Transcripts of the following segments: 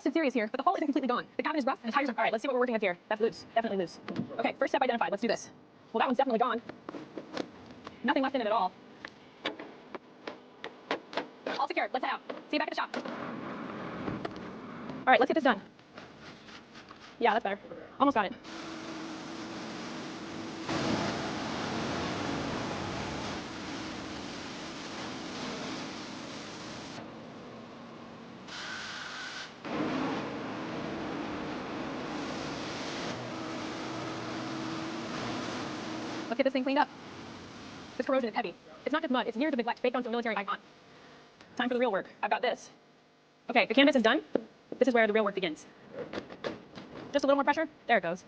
busted series here, but the hull isn't completely gone. The cabin is rough and the tires are... All right, let's see what we're working with here. That's loose. Definitely loose. Okay, first step identified. Let's do this. Well, that one's definitely gone. Nothing left in it at all. All secured. Let's head out. See you back at the shop. All right, let's get this done. Yeah, that's better. Almost got it. Let's get this thing cleaned up. This corrosion is heavy. It's not just mud, it's years of neglect baked onto a military icon. Time for the real work. I've got this. Okay, the canvas is done. This is where the real work begins. Just a little more pressure. There it goes.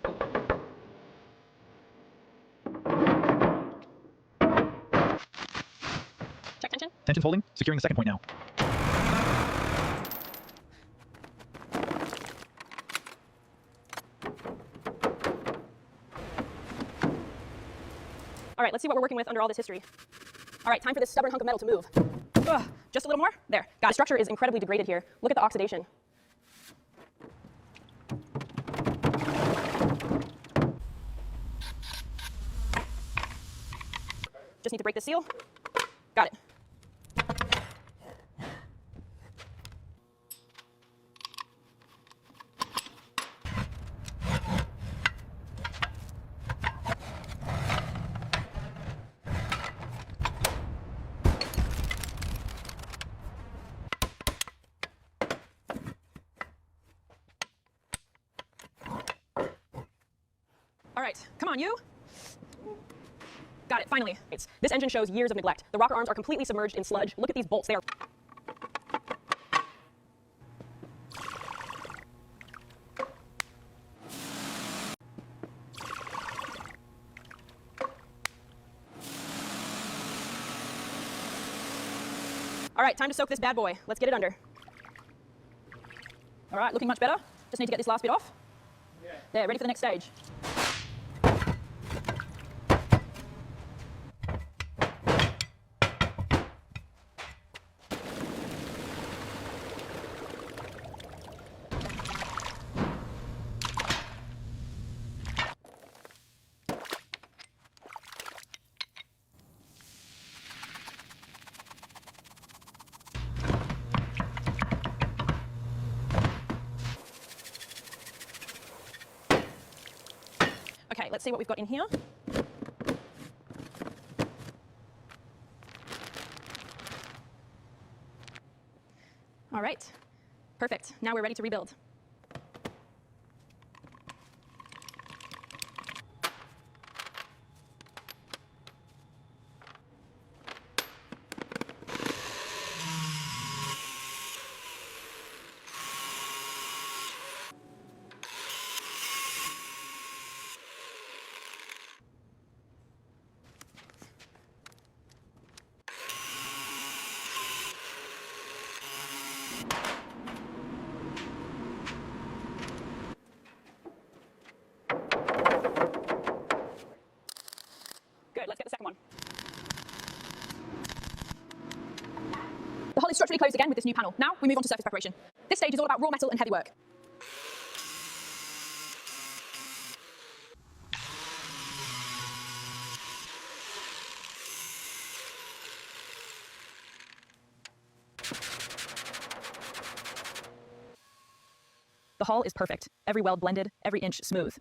Check tension. Tension's holding. Securing the second point now. All right, let's see what we're working with under all this history. All right, time for this stubborn hunk of metal to move. Ugh, just a little more. There. Got it. The structure is incredibly degraded here. Look at the oxidation. Just need to break the seal. Got it. All right, come on, you. Got it, finally. This engine shows years of neglect. The rocker arms are completely submerged in sludge. Look at these bolts, they are... All right, time to soak this bad boy. Let's get it under. All right, looking much better. Just need to get this last bit off. There, ready for the next stage. Okay, let's see what we've got in here. All right, perfect. Now we're ready to rebuild. Good, let's get the second one. The hull is structurally closed again with this new panel. Now we move on to surface preparation. This stage is all about raw metal and heavy work. The hull is perfect. Every weld blended, every inch smooth.